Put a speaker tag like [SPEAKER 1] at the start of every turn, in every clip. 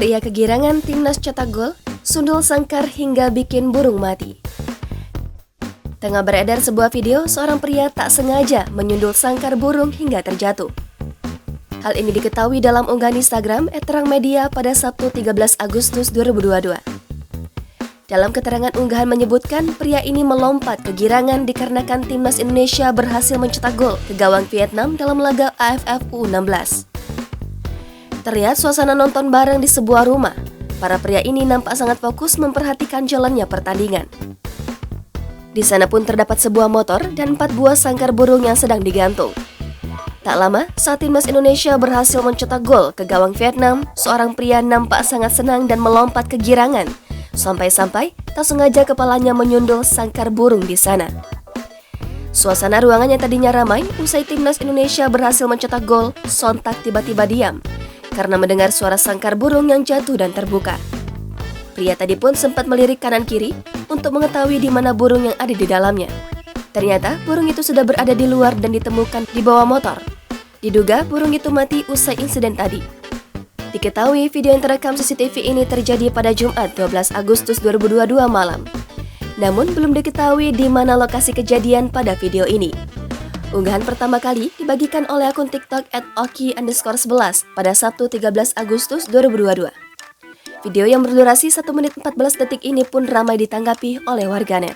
[SPEAKER 1] Pria kegirangan timnas cetak gol, sundul sangkar hingga bikin burung mati. Tengah beredar sebuah video seorang pria tak sengaja menyundul sangkar burung hingga terjatuh. Hal ini diketahui dalam unggahan Instagram @terangmedia pada Sabtu 13 Agustus 2022. Dalam keterangan unggahan menyebutkan pria ini melompat kegirangan dikarenakan timnas Indonesia berhasil mencetak gol ke gawang Vietnam dalam laga AFF U16. Terlihat suasana nonton bareng di sebuah rumah. Para pria ini nampak sangat fokus memperhatikan jalannya pertandingan. Di sana pun terdapat sebuah motor dan 4 buah sangkar burung yang sedang digantung. Tak lama, saat timnas Indonesia berhasil mencetak gol ke gawang Vietnam, seorang pria nampak sangat senang dan melompat kegirangan. Sampai-sampai tak sengaja kepalanya menyundul sangkar burung di sana. Suasana ruangan yang tadinya ramai usai timnas Indonesia berhasil mencetak gol, sontak tiba-tiba diam karena mendengar suara sangkar burung yang jatuh dan terbuka. Pria tadi pun sempat melirik kanan-kiri untuk mengetahui di mana burung yang ada di dalamnya. Ternyata burung itu sudah berada di luar dan ditemukan di bawah motor. Diduga burung itu mati usai insiden tadi. Diketahui video yang terekam CCTV ini terjadi pada Jumat 12 Agustus 2022 malam. Namun belum diketahui di mana lokasi kejadian pada video ini. Unggahan pertama kali dibagikan oleh akun TikTok @oki_11 pada Sabtu 13 Agustus 2022. Video yang berdurasi 1 menit 14 detik ini pun ramai ditanggapi oleh warganet.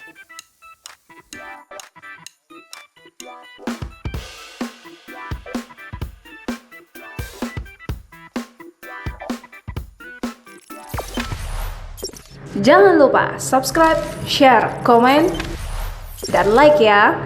[SPEAKER 2] Jangan lupa subscribe, share, komen, dan like ya!